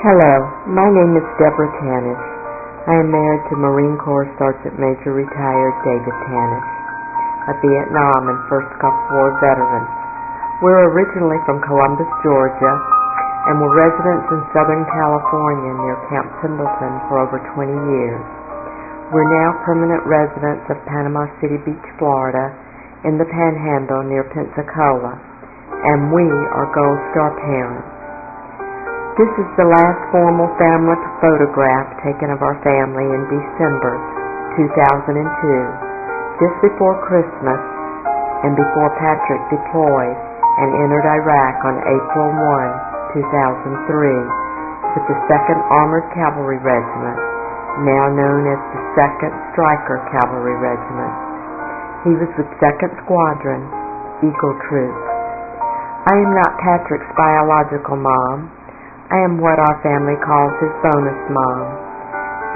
Hello, my name is Deborah Tanish. I am married to Marine Corps Sergeant Major retired David Tanish, a Vietnam and First Gulf War veteran. We're originally from Columbus, Georgia, and were residents in Southern California near Camp Pendleton for over 20 years. We're now permanent residents of Panama City Beach, Florida, in the Panhandle near Pensacola, and we are Gold Star parents. This is the last formal family photograph taken of our family in December 2002, just before Christmas and before Patrick deployed and entered Iraq on April 1, 2003, with the 2nd Armored Cavalry Regiment, now known as the 2nd Stryker Cavalry Regiment. He was with 2nd Squadron, Eagle Troop. I am not Patrick's biological mom. I am what our family calls his bonus mom.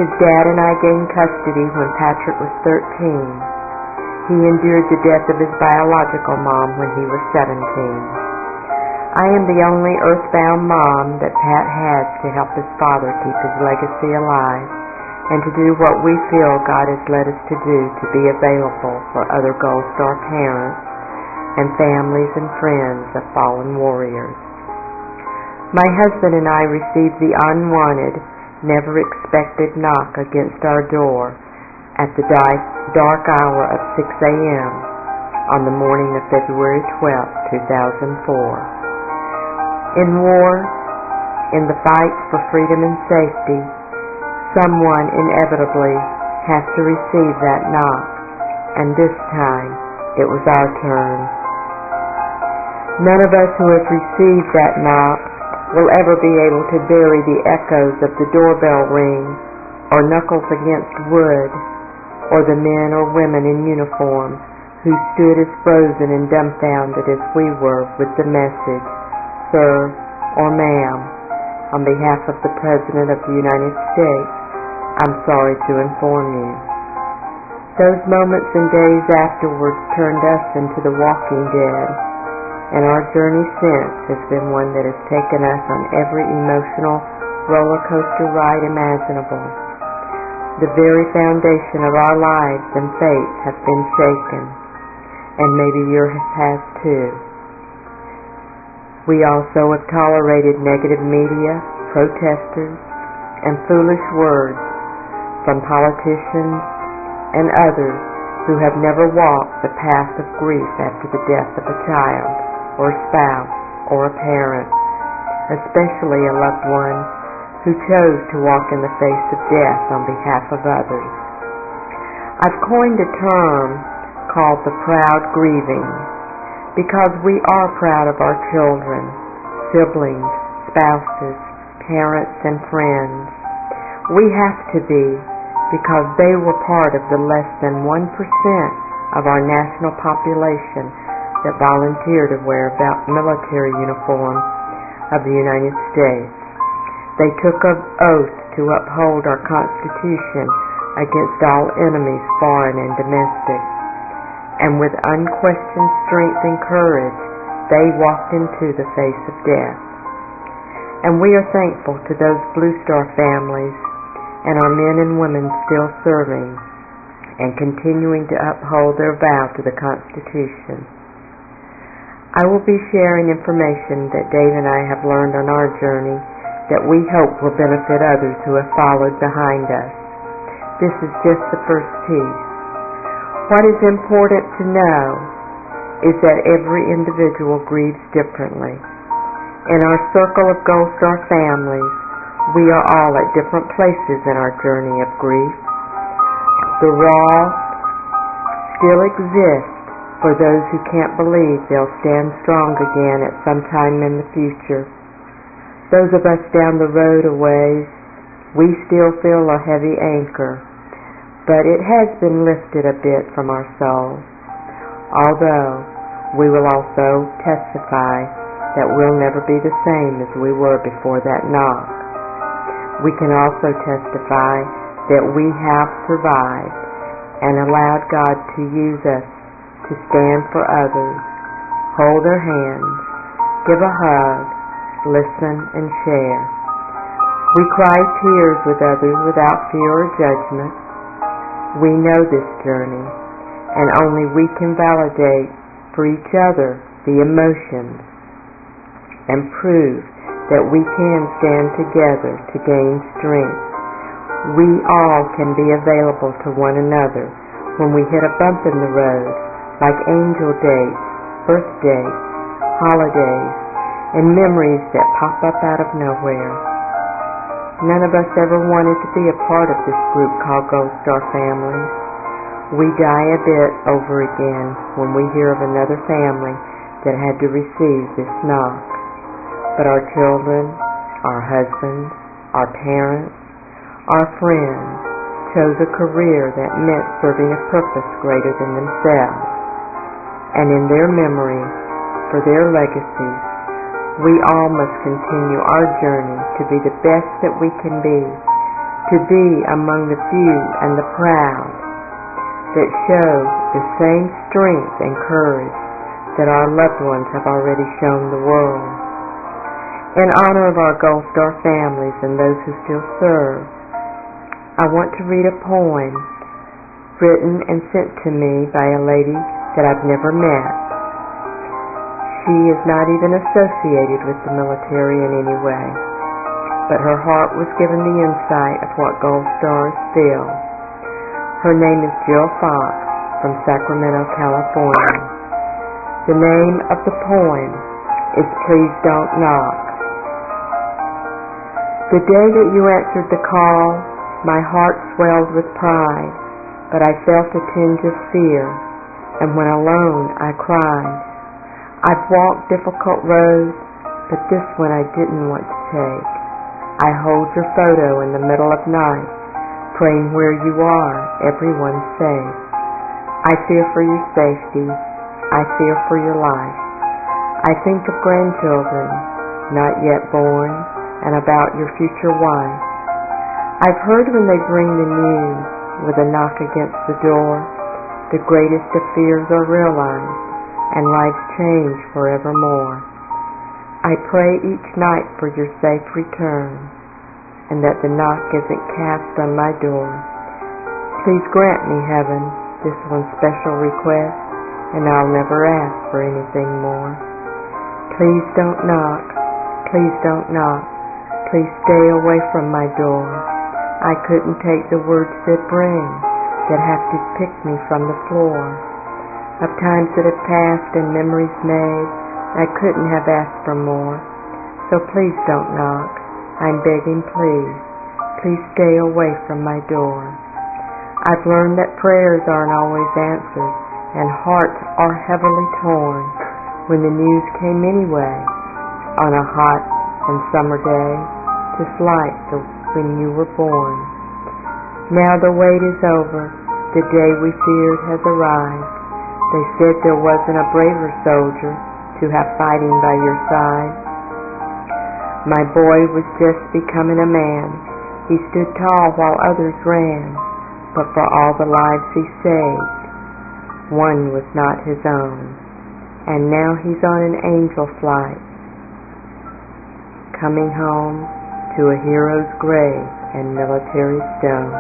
His dad and I gained custody when Patrick was 13. He endured the death of his biological mom when he was 17. I am the only earthbound mom that Pat has to help his father keep his legacy alive and to do what we feel God has led us to do to be available for other Gold Star parents and families and friends of fallen warriors. My husband and I received the unwanted, never expected knock against our door at the dark hour of 6 a.m. on the morning of February 12, 2004. In war, in the fight for freedom and safety, someone inevitably has to receive that knock, and this time it was our turn. None of us who have received that knock will ever be able to bury the echoes of the doorbell ring or knuckles against wood or the men or women in uniform who stood as frozen and dumbfounded as we were with the message, "Sir" or "Ma'am," on behalf of the President of the United States, I'm sorry to inform you. Those moments and days afterwards turned us into the walking dead, and our journey since has been one that has taken us on every emotional roller coaster ride imaginable. The very foundation of our lives and fates have been shaken, and maybe yours has too. We also have tolerated negative media, protesters, and foolish words from politicians and others who have never walked the path of grief after the death of a child or spouse or a parent, especially a loved one who chose to walk in the face of death on behalf of others. I've coined a term called the proud grieving because we are proud of our children, siblings, spouses, parents, and friends. We have to be because they were part of the less than 1% of our national population that volunteer to wear military uniforms of the United States. They took an oath to uphold our Constitution against all enemies, foreign and domestic. And with unquestioned strength and courage, they walked into the face of death. And we are thankful to those Blue Star families and our men and women still serving and continuing to uphold their vow to the Constitution. I will be sharing information that Dave and I have learned on our journey that we hope will benefit others who have followed behind us. This is just the first piece. What is important to know is that every individual grieves differently. In our circle of Gold Star families, we are all at different places in our journey of grief. The raw still exists for those who can't believe they'll stand strong again at some time in the future. Those of us down the road a ways, we still feel a heavy anchor, but it has been lifted a bit from our souls. Although we will also testify that we'll never be the same as we were before that knock. We can also testify that we have survived and allowed God to use us to stand for others, hold their hands, give a hug, listen, and share. We cry tears with others without fear or judgment. We know this journey, and only we can validate for each other the emotions and prove that we can stand together to gain strength. We all can be available to one another when we hit a bump in the road, like angel dates, birthdays, holidays, and memories that pop up out of nowhere. None of us ever wanted to be a part of this group called Gold Star Family. We die a bit over again when we hear of another family that had to receive this knock. But our children, our husbands, our parents, our friends chose a career that meant serving a purpose greater than themselves. And in their memory, for their legacies, we all must continue our journey to be the best that we can be, to be among the few and the proud, that show the same strength and courage that our loved ones have already shown the world. In honor of our Gold Star families and those who still serve, I want to read a poem written and sent to me by a lady that I've never met. She is not even associated with the military in any way, but her heart was given the insight of what Gold Stars feel. Her name is Jill Fox from Sacramento, California. The name of the poem is Please Don't Knock. The day that you answered the call, my heart swelled with pride, but I felt a tinge of fear, and when alone I cried. I've walked difficult roads, but this one I didn't want to take. I hold your photo in the middle of night, praying where you are, everyone's safe. I fear for your safety. I fear for your life. I think of grandchildren, not yet born, and about your future wife. I've heard when they bring the news with a knock against the door, the greatest of fears are realized, and lives change forevermore. I pray each night for your safe return, and that the knock isn't cast on my door. Please grant me, heaven, this one special request, and I'll never ask for anything more. Please don't knock, please don't knock, please stay away from my door. I couldn't take the words that bring, that have to pick me from the floor. Of times that have passed and memories made, I couldn't have asked for more. So please don't knock, I'm begging please, please stay away from my door. I've learned that prayers aren't always answered, and hearts are heavily torn when the news came anyway, on a hot and summer day, just like when you were born. Now the wait is over, the day we feared has arrived. They said there wasn't a braver soldier to have fighting by your side. My boy was just becoming a man. He stood tall while others ran, but for all the lives he saved, one was not his own. And now he's on an angel flight, coming home to a hero's grave and military stone.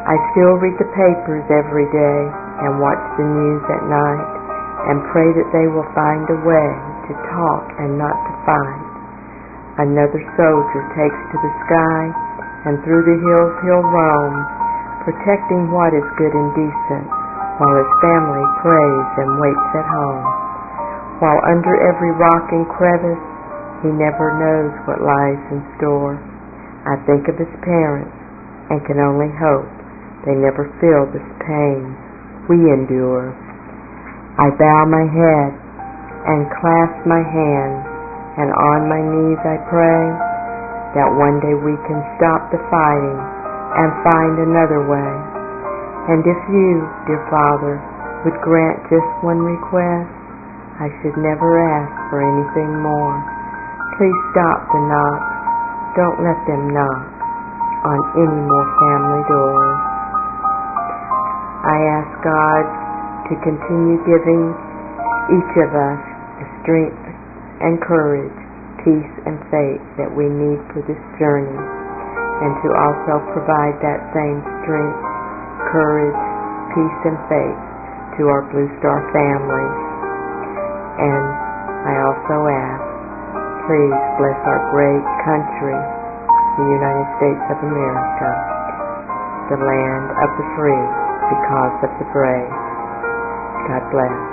I still read the papers every day and watch the news at night, and pray that they will find a way to talk and not to fight. Another soldier takes to the sky, and through the hills he'll roam, protecting what is good and decent, while his family prays and waits at home. While under every rock and crevice, he never knows what lies in store. I think of his parents, and can only hope they never feel this pain we endure. I bow my head and clasp my hands, and on my knees I pray that one day we can stop the fighting and find another way. And if you, dear Father, would grant just one request, I should never ask for anything more. Please stop the knocks. Don't let them knock on any more family doors. I ask God to continue giving each of us the strength and courage peace and faith that we need for this journey, and to also provide that same strength, courage, peace, and faith to our Blue Star families. And I also ask, please bless our great country, the United States of America, the land of the free because of the brave. God bless.